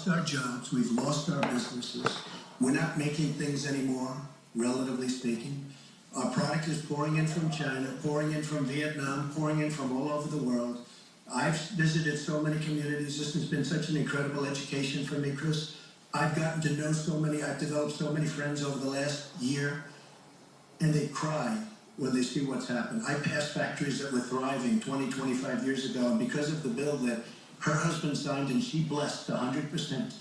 our jobs, we've lost our businesses. We're not making things anymore, relatively speaking. Our product is pouring in from China, pouring in from Vietnam, pouring in from all over the world. I've visited so many communities. This has been such an incredible education for me, Chris. I've gotten to know so many, I've developed so many friends over the last year, and they cry when they see what's happened. I passed factories that were thriving 20, 25 years ago, and because of the bill that her husband signed and she blessed 100%,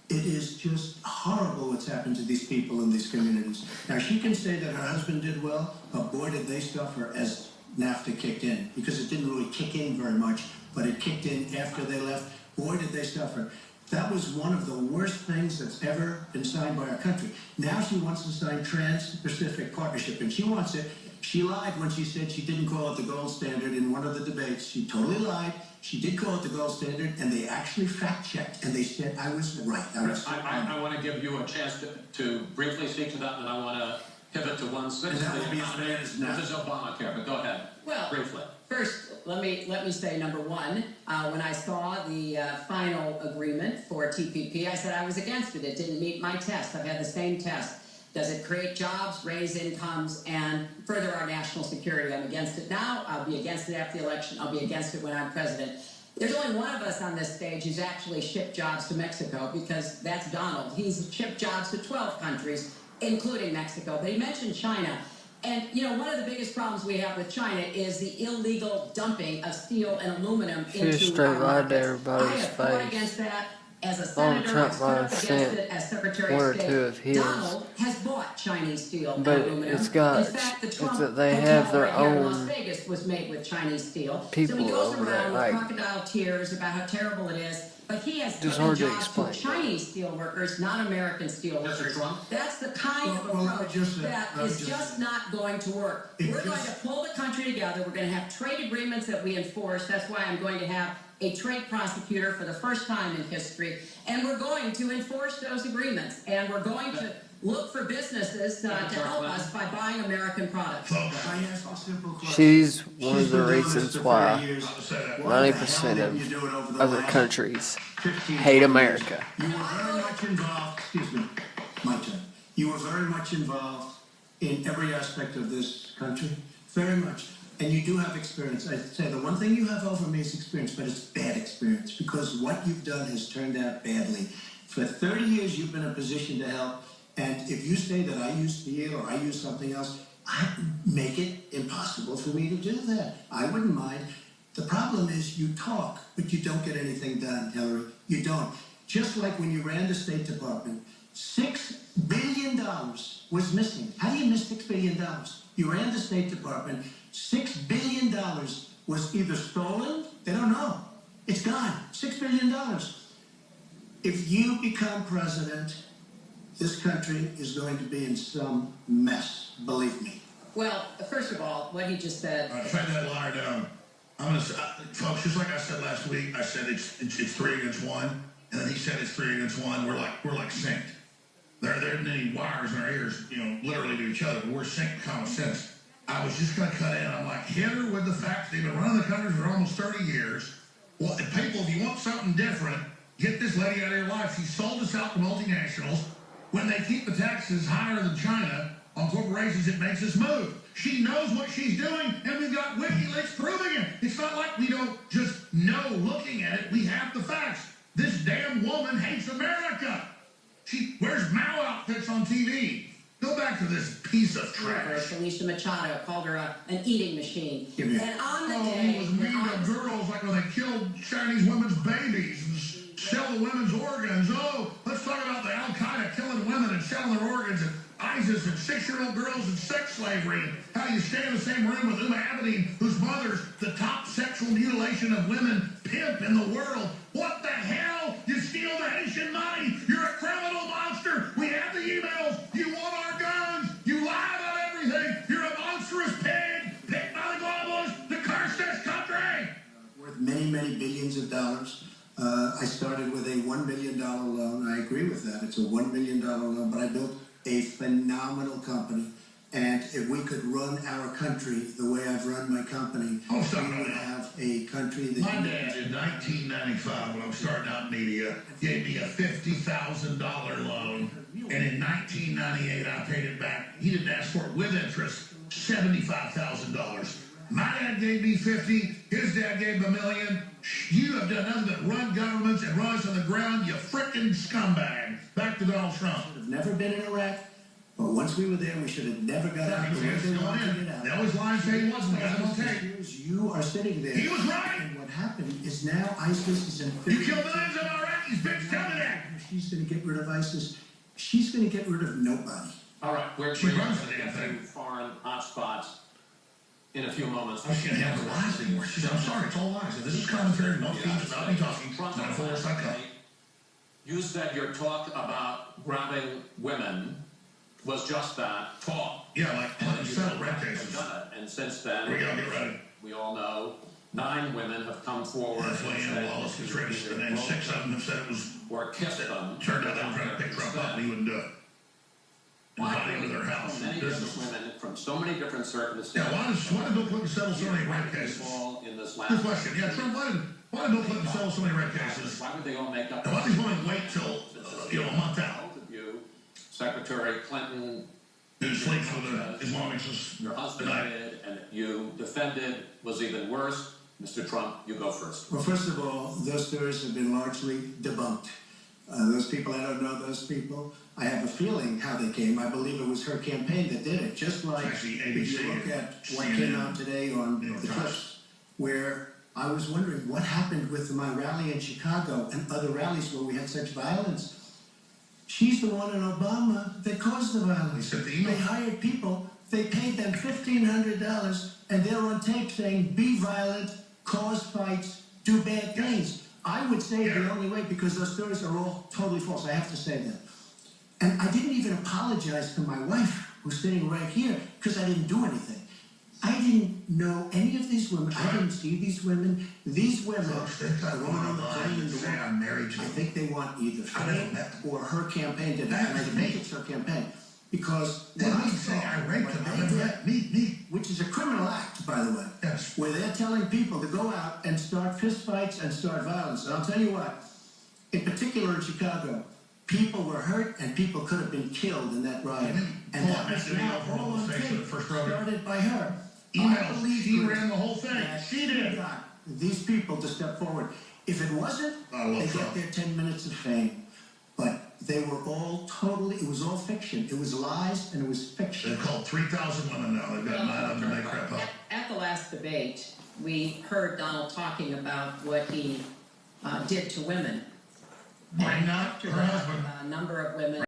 it is just horrible what's happened to these people in these communities. Now, she can say that her husband did well, but boy, did they suffer as NAFTA kicked in, because it didn't really kick in very much, but it kicked in after they left. Boy, did they suffer. That was one of the worst things that's ever been signed by our country. Now she wants to sign Trans-Pacific Partnership, and she wants it. She lied when she said she didn't call it the gold standard in one of the debates. She totally lied. She did call it the gold standard, and they actually fact-checked, and they said I was right. I want to give you a chance to briefly speak to that, and I want to pivot to 1/6 And that would be as bad as now. which is Obamacare, but go ahead. Well, briefly. First, let me say, number one, when I saw the final agreement for TPP, I said I was against it. It didn't meet my test. I've had the same test. Does it create jobs, raise incomes, and further our national security? I'm against it now. I'll be against it after the election. I'll be against it when I'm president. There's only one of us on this stage who's actually shipped jobs to Mexico, because that's Donald. He's shipped jobs to 12 countries, including Mexico. But he mentioned China. And, you know, one of the biggest problems we have with China is the illegal dumping of steel and aluminum into our markets. I have fought against that as a senator. I've stood up against it as Secretary of State. Donald has bought Chinese steel and aluminum. It's got, in fact, the Trump that they have their hotel right here in own Las Vegas was made with Chinese steel. people so he goes over around there, with crocodile tears about how terrible it is. But he has given hard to jobs to explain. Chinese steel workers, not American steel workers. That's the kind of approach that is just not going to work. We're going to pull the country together. We're going to have trade agreements that we enforce. That's why I'm going to have a trade prosecutor for the first time in history. And we're going to enforce those agreements. And we're going to look for businesses to help us by buying American products. I ask a simple question. She's one of the reasons why 90% 90% of other countries hate America. You were very much involved, excuse me, my turn. You were very much involved in every aspect of this country, very much. And you do have experience. I say the one thing you have over me is experience, but it's bad experience, because what you've done has turned out badly. For 30 years, you've been in a position to help. And if you say that I use steel or I use something else, I make it impossible for me to do that. I wouldn't mind. The problem is you talk, but you don't get anything done, Hillary. You don't. Just like when you ran the State Department, $6 billion was missing. How do you miss $6 billion? You ran the State Department, $6 billion was either stolen, they don't know. It's gone, $6 billion. If you become president, this country is going to be in some mess, believe me. Well, first of all, what he just said. Fight that liar down. Folks, just like I said last week, I said it's 3 against 1, and then he said it's 3 against 1. We're like synced. There aren't any wires in our ears, literally to each other, but we're synced with common sense. I was just going to cut in. I'm like, hit her with the facts. They've been running the country for almost 30 years. Well, people, if you want something different, get this lady out of your life. She sold us out to multinationals. When they keep the taxes higher than China on corporations, it makes us move. She knows what she's doing, and we've got WikiLeaks proving it. It's not like we don't just know looking at it. We have the facts. This damn woman hates America. She wears Mao outfits on TV. Go back to this piece of trash. Alicia Machado called her an eating machine. And on the day... He was mean to girls, like when they killed Chinese women's babies and sell the women's organs. Oh, let's talk about the Al-Qaeda killing women and selling their organs, and ISIS and 6-year-old girls and sex slavery, and how you stay in the same room with Uma Abedin, whose mother's the top sexual mutilation of women pimp in the world. What the hell? You steal the Haitian money. You're a criminal monster. We have the emails. You want our guns. You lie about everything. You're a monstrous pig. Picked by the globalists to curse this country. Worth many, many billions of dollars. I started with a $1 million loan. I agree with that. It's a $1 million loan, but I built a phenomenal company. And if we could run our country the way I've run my company, Oh, stop we would it. have a country that... My dad in 1995, when I was starting out in media, gave me a $50,000 loan, and in 1998 I paid it back. He didn't ask for it with interest, $75,000. My dad gave me 50, his dad gave him $1 million. You have done nothing but run governments and run us on the ground, you frickin' scumbag. Back to Donald Trump. I've never been in Iraq, but once we were there, we should have never got out the way they wanted to get out. They always lie and say he wasn't. That's on tape. You are sitting there. He was right. And what happened is now ISIS is in... You killed millions of Iraqis, bitch. Tell me that. She's going to get rid of ISIS. She's going to get rid of nobody. All right, we're She going runs to the damn get thing. to foreign hotspots in a few moments. I can't have the lies anymore. She said, I'm sorry, it's all lies. If this is commentary, no feeds without me talking. Trump, Not for us, I come. you said your talk about grabbing women was just that, talk. Yeah, like And you settle red have cases. done it. And since then, We gotta get ready. we all know 9 women have come forward. That's why and Ian said Wallace was you registered, either and vote 6 of them have said it was, or kiss them. turned out they were trying to pick Trump up, and he wouldn't do it. Why Invite him to their house so and many different business. women from so many different circumstances? Yeah, why did Bill Clinton settle so many red cases? All in this Good last question. Yeah, Trump, why did Bill Clinton settle so many red cases? Why would they all make up? And why did these women wait till, a month out? Both of you, Secretary Clinton, Who sleeps with the Islamics your husband tonight? did, and you defended was even worse. Mr. Trump, you go first. Well, first of all, those stories have been largely debunked. Those people, I don't know those people. I have a feeling how they came. I believe it was her campaign that did it. Just like Actually, if you ABC, look at what CNN, came out today on New York the Times. clips, where I was wondering what happened with my rally in Chicago and other rallies where we had such violence. She's the one in Obama that caused the violence. He sent the email. They hired people, they paid them $1,500, and they're on tape saying, be violent, cause fights, do bad things. I would say the only way, because those stories are all totally false, I have to say that. And I didn't even apologize to my wife, who's sitting right here, because I didn't do anything. I didn't know any of these women. I didn't see these women. These women, Folks, they've got the one woman on the online plane that and the say one, I'm married to I him. think they want either I never fame met them. or her campaign to That and I is think me. it's her campaign. Because Then what I we say saw, I raped him. what I they never did, met me. which is a criminal act, by the way, Yes. where they're telling people to go out and start fistfights and start violence. And I'll tell you what, in particular in Chicago, people were hurt and people could have been killed in that riot. And Pull that up was that video now from all the on station tape, of the first program. started by her. I Emails. believe She her ran the whole thing. that She did. got these people to step forward. If it wasn't, I love they Trump. get their 10 minutes of fame. But they were all totally, it was all fiction. It was lies and it was fiction. They've called 3,000 women now. They've got 9 of them they crap up. At the last debate, we heard Donald talking about what he did to women. Why not? Her husband. A number of women